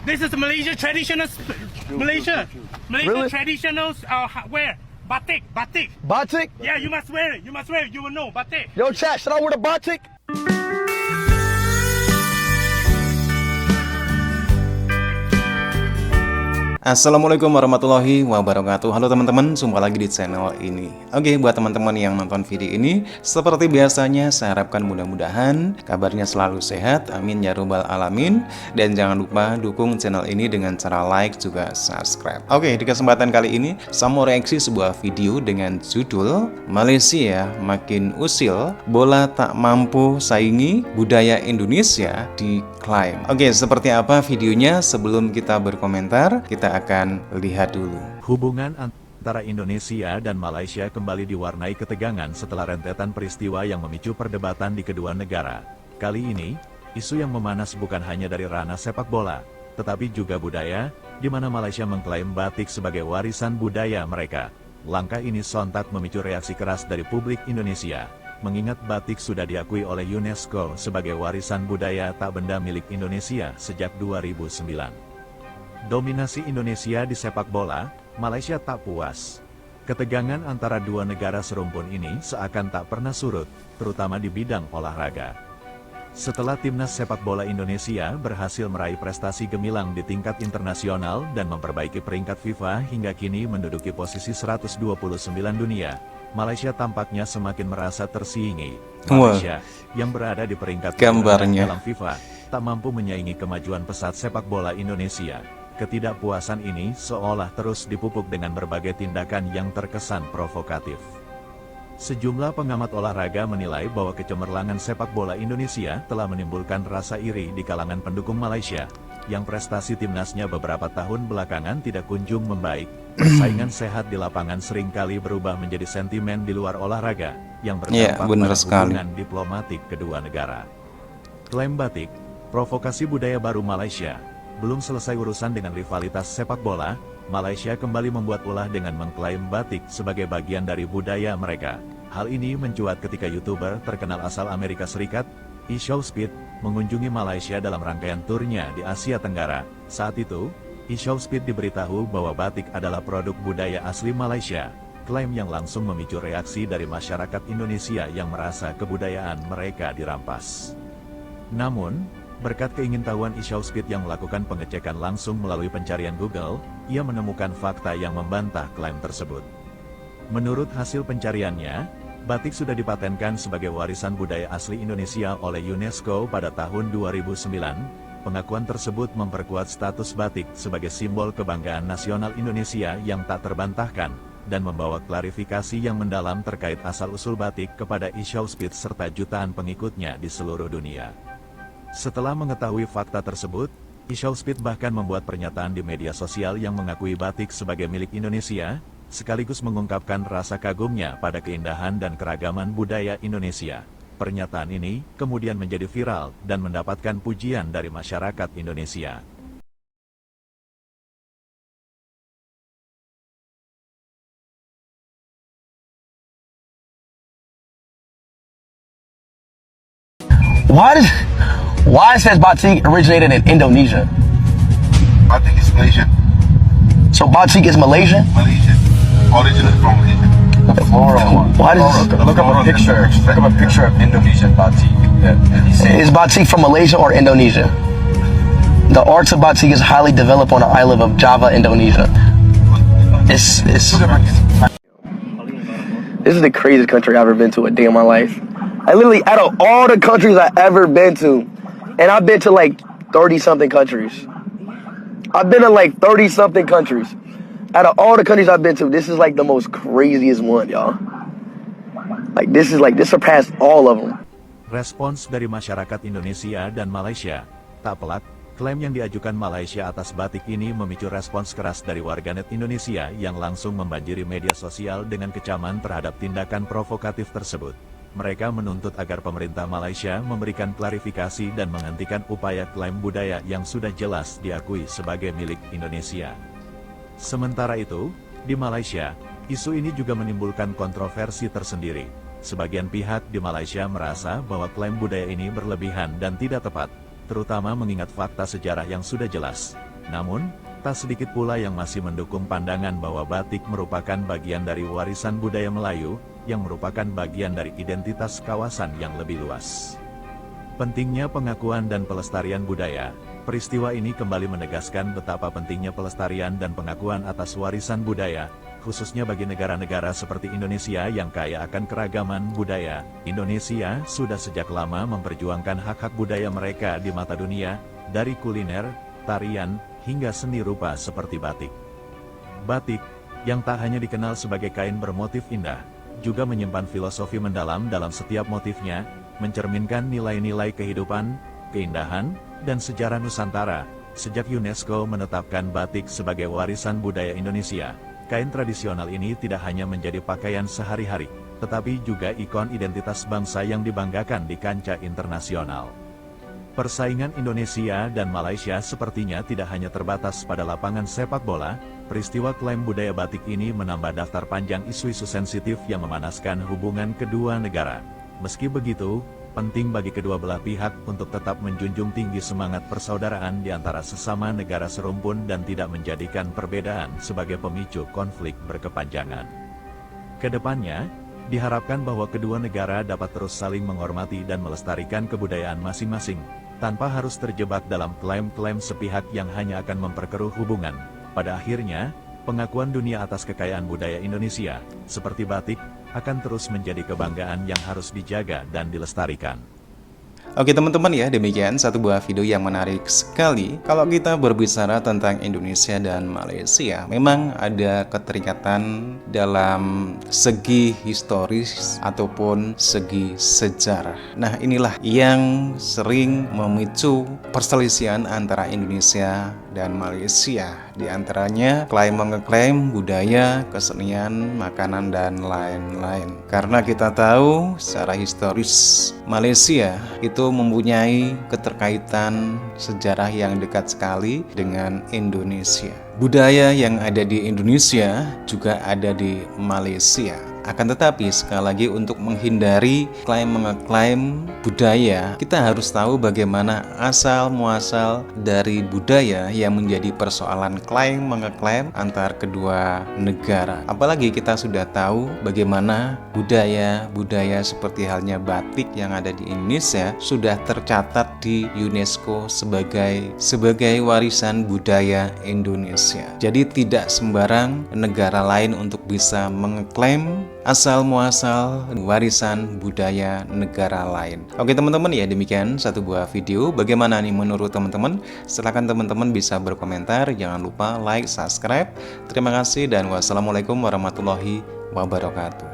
This is Malaysia traditional. Malaysia Really? traditional wear. Batik. Batik? Yeah, you must wear it. You will know batik. Yo, chat, should I wear the batik? Assalamualaikum warahmatullahi wabarakatuh. Halo teman-teman, jumpa lagi di channel ini. Oke, buat teman-teman yang nonton video ini, seperti biasanya saya harapkan mudah-mudahan kabarnya selalu sehat, amin ya robbal alamin. Dan jangan lupa dukung channel ini dengan cara like juga subscribe. Oke, di kesempatan kali ini saya mau reaksi sebuah video dengan judul Malaysia makin usil, bola tak mampu saingi, budaya Indonesia diklaim. Oke, seperti apa videonya? Sebelum kita berkomentar, kita akan lihat dulu. Hubungan antara Indonesia dan Malaysia kembali diwarnai ketegangan setelah rentetan peristiwa yang memicu perdebatan di kedua negara. Kali ini, isu yang memanas bukan hanya dari ranah sepak bola, tetapi juga budaya, di mana Malaysia mengklaim batik sebagai warisan budaya mereka. Langkah ini sontak memicu reaksi keras dari publik Indonesia, mengingat batik sudah diakui oleh UNESCO sebagai warisan budaya tak benda milik Indonesia sejak 2009. Dominasi Indonesia di sepak bola, Malaysia tak puas. Ketegangan antara dua negara serumpun ini seakan tak pernah surut, terutama di bidang olahraga. Setelah timnas sepak bola Indonesia berhasil meraih prestasi gemilang di tingkat internasional dan memperbaiki peringkat FIFA hingga kini menduduki posisi 129 dunia, Malaysia tampaknya semakin merasa tersingi. Malaysia, yang berada di peringkat gambarnya dalam FIFA, tak mampu menyaingi kemajuan pesat sepak bola Indonesia. Ketidakpuasan ini seolah terus dipupuk dengan berbagai tindakan yang terkesan provokatif. Sejumlah pengamat olahraga menilai bahwa kecemerlangan sepak bola Indonesia telah menimbulkan rasa iri di kalangan pendukung Malaysia, yang prestasi timnasnya beberapa tahun belakangan tidak kunjung membaik. Persaingan sehat di lapangan seringkali berubah menjadi sentimen di luar olahraga, yang berdampak pada hubungan diplomatik kedua negara. Klaim batik, provokasi budaya baru Malaysia. Belum selesai urusan dengan rivalitas sepak bola, Malaysia kembali membuat ulah dengan mengklaim batik sebagai bagian dari budaya mereka. Hal ini mencuat ketika YouTuber terkenal asal Amerika Serikat, Ishowspeed, mengunjungi Malaysia dalam rangkaian turnya di Asia Tenggara. Saat itu, Ishowspeed diberitahu bahwa batik adalah produk budaya asli Malaysia, klaim yang langsung memicu reaksi dari masyarakat Indonesia yang merasa kebudayaan mereka dirampas. Namun, berkat keingintahuan Ishowspeed yang melakukan pengecekan langsung melalui pencarian Google, ia menemukan fakta yang membantah klaim tersebut. Menurut hasil pencariannya, batik sudah dipatenkan sebagai warisan budaya asli Indonesia oleh UNESCO pada tahun 2009. Pengakuan tersebut memperkuat status batik sebagai simbol kebanggaan nasional Indonesia yang tak terbantahkan, dan membawa klarifikasi yang mendalam terkait asal-usul batik kepada Ishowspeed serta jutaan pengikutnya di seluruh dunia. Setelah mengetahui fakta tersebut, Ishowspeed bahkan membuat pernyataan di media sosial yang mengakui batik sebagai milik Indonesia, sekaligus mengungkapkan rasa kagumnya pada keindahan dan keragaman budaya Indonesia. Pernyataan ini kemudian menjadi viral dan mendapatkan pujian dari masyarakat Indonesia. Why it says batik originated in Indonesia? Batik is Malaysian. So batik is Malaysian? Malaysian. Originally from Malaysia. The floral. Why does Look up a picture. Look up a picture of Indonesian batik. is batik from Malaysia or Indonesia? The art of batik is highly developed on the island of Java, Indonesia. This is the craziest country I've ever been to a day in my life. I literally, out of all the countries I've ever been to, and I've been to like 30-something countries. I've been to like 30-something countries. Out of all the countries I've been to, this is like the most craziest one, y'all. This surpassed all of them. Respons dari masyarakat Indonesia dan Malaysia. Tak pelak, klaim yang diajukan Malaysia atas batik ini memicu respons keras dari warganet Indonesia yang langsung membanjiri media sosial dengan kecaman terhadap tindakan provokatif tersebut. Mereka menuntut agar pemerintah Malaysia memberikan klarifikasi dan menghentikan upaya klaim budaya yang sudah jelas diakui sebagai milik Indonesia. Sementara itu, di Malaysia, isu ini juga menimbulkan kontroversi tersendiri. Sebagian pihak di Malaysia merasa bahwa klaim budaya ini berlebihan dan tidak tepat, terutama mengingat fakta sejarah yang sudah jelas. Namun, tak sedikit pula yang masih mendukung pandangan bahwa batik merupakan bagian dari warisan budaya Melayu, yang merupakan bagian dari identitas kawasan yang lebih luas. Pentingnya pengakuan dan pelestarian budaya. Peristiwa ini kembali menegaskan betapa pentingnya pelestarian dan pengakuan atas warisan budaya, khususnya bagi negara-negara seperti Indonesia yang kaya akan keragaman budaya. Indonesia sudah sejak lama memperjuangkan hak-hak budaya mereka di mata dunia, dari kuliner, tarian, hingga seni rupa seperti batik. Batik, yang tak hanya dikenal sebagai kain bermotif indah, juga menyimpan filosofi mendalam dalam setiap motifnya, mencerminkan nilai-nilai kehidupan, keindahan, dan sejarah Nusantara. Sejak UNESCO menetapkan batik sebagai warisan budaya Indonesia, kain tradisional ini tidak hanya menjadi pakaian sehari-hari, tetapi juga ikon identitas bangsa yang dibanggakan di kancah internasional. Persaingan Indonesia dan Malaysia sepertinya tidak hanya terbatas pada lapangan sepak bola. Peristiwa klaim budaya batik ini menambah daftar panjang isu-isu sensitif yang memanaskan hubungan kedua negara. Meski begitu, penting bagi kedua belah pihak untuk tetap menjunjung tinggi semangat persaudaraan di antara sesama negara serumpun dan tidak menjadikan perbedaan sebagai pemicu konflik berkepanjangan. Kedepannya, diharapkan bahwa kedua negara dapat terus saling menghormati dan melestarikan kebudayaan masing-masing, tanpa harus terjebak dalam klaim-klaim sepihak yang hanya akan memperkeruh hubungan. Pada akhirnya, pengakuan dunia atas kekayaan budaya Indonesia, seperti batik, akan terus menjadi kebanggaan yang harus dijaga dan dilestarikan. Oke teman-teman ya, demikian satu buah video yang menarik sekali. Kalau kita berbicara tentang Indonesia dan Malaysia, memang ada keterikatan dalam segi historis ataupun segi sejarah. Nah inilah yang sering memicu perselisihan antara Indonesia dan Malaysia. Di antaranya klaim-mengeklaim budaya, kesenian, makanan, dan lain-lain. Karena kita tahu secara historis Malaysia itu mempunyai keterkaitan sejarah yang dekat sekali dengan Indonesia. Budaya yang ada di Indonesia juga ada di Malaysia. Akan tetapi sekali lagi untuk menghindari klaim-mengeklaim budaya, kita harus tahu bagaimana asal muasal dari budaya yang menjadi persoalan klaim-mengeklaim antar kedua negara. Apalagi kita sudah tahu bagaimana budaya seperti halnya batik yang ada di Indonesia sudah tercatat di UNESCO sebagai warisan budaya Indonesia. Jadi tidak sembarang negara lain untuk bisa mengeklaim asal muasal warisan budaya negara lain. Oke teman-teman ya, demikian satu buah video. Bagaimana nih menurut teman-teman? Silakan teman-teman bisa berkomentar. Jangan lupa like, subscribe. Terima kasih dan wassalamualaikum warahmatullahi wabarakatuh.